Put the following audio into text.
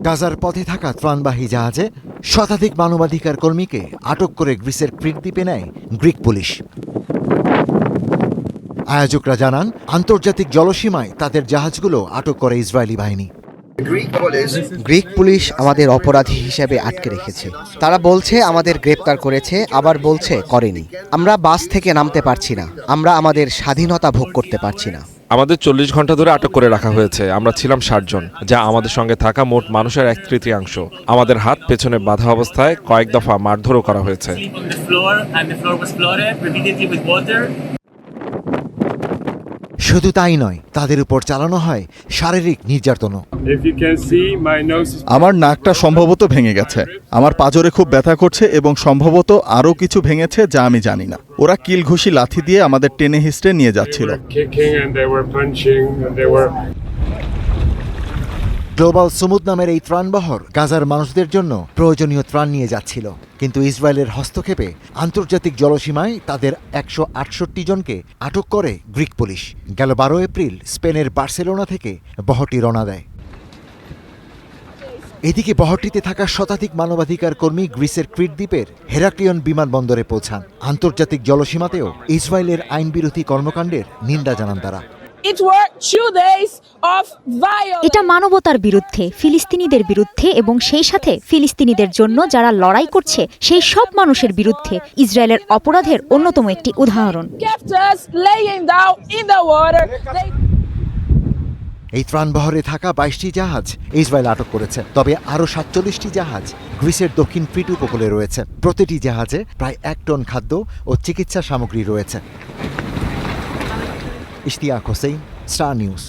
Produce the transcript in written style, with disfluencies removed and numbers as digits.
গাজার পথে থাকা ত্রাণবাহী জাহাজে শতাধিক মানবাধিকার কর্মীকে আটক করে গ্রিসের ক্রিট দ্বীপে নেয় গ্রিক পুলিশ। আয়োজকরা জানান, আন্তর্জাতিক জলসীমায় তাদের জাহাজগুলো আটক করে ইসরায়েলি বাহিনী। গ্রিক পুলিশ আমাদের অপরাধী হিসেবে আটকে রেখেছে। তারা বলছে আমাদের গ্রেপ্তার করেছে, আবার বলছে করেনি। আমরা বাস থেকে নামতে পারছি না, আমরা আমাদের স্বাধীনতা ভোগ করতে পারছি না। আমাদের 40 ঘন্টা ধরে আটক করে রাখা হয়েছে। আমরা ছিলাম 60 জন, যা আমাদের সঙ্গে থাকা মোট মানুষের 1/3। আমাদের হাত পেছনে বাঁধা অবস্থায় কয়েক দফা মারধরও করা হয়েছে। শুধু তাই নয়, তাদের উপর চালানো হয় শারীরিক নির্যাতনও। আমার নাকটা সম্ভবত ভেঙে গেছে, আমার পাঁজরে খুব ব্যথা করছে এবং সম্ভবত আরও কিছু ভেঙেছে যা আমি জানি না। ওরা কিল ঘুষি লাথি দিয়ে আমাদের টেনে হিস্ট্রে নিয়ে যাচ্ছিল। গ্লোবাল সুমুদ নামের এই ত্রাণবহর গাজার মানুষদের জন্য প্রয়োজনীয় ত্রাণ নিয়ে যাচ্ছিল, কিন্তু ইসরায়েলের হস্তক্ষেপে আন্তর্জাতিক জলসীমায় তাদের 168 জনকে আটক করে গ্রিক পুলিশ। গেল 12 এপ্রিল স্পেনের বার্সেলোনা থেকে বহরটি রওনা দেয়। এদিকে বহরটিতে থাকা শতাধিক মানবাধিকার কর্মী গ্রিসের ক্রিট দ্বীপের হেরাক্লিয়ন বিমানবন্দরে পৌঁছান। আন্তর্জাতিক জলসীমাতেও ইসরায়েলের আইনবিরোধী কর্মকাণ্ডের নিন্দা জানান তারা। এটা মানবতার বিরুদ্ধে, ফিলিস্তিনিদের বিরুদ্ধে এবং সেই সাথে ফিলিস্তিনিদের জন্য যারা লড়াই করছে সেই সব মানুষের বিরুদ্ধে ইসরায়েলের অপরাধের অন্যতম একটি উদাহরণ। এই ত্রাণবহরে থাকা 22টি জাহাজ ইসরায়েল আটক করেছে, তবে আরও 47টি জাহাজ গ্রিসের দক্ষিণ ক্রিট উপকূলে রয়েছে। প্রতিটি জাহাজে প্রায় 1 টন খাদ্য ও চিকিৎসা সামগ্রী রয়েছে। Ishtiaq Hossain, star news.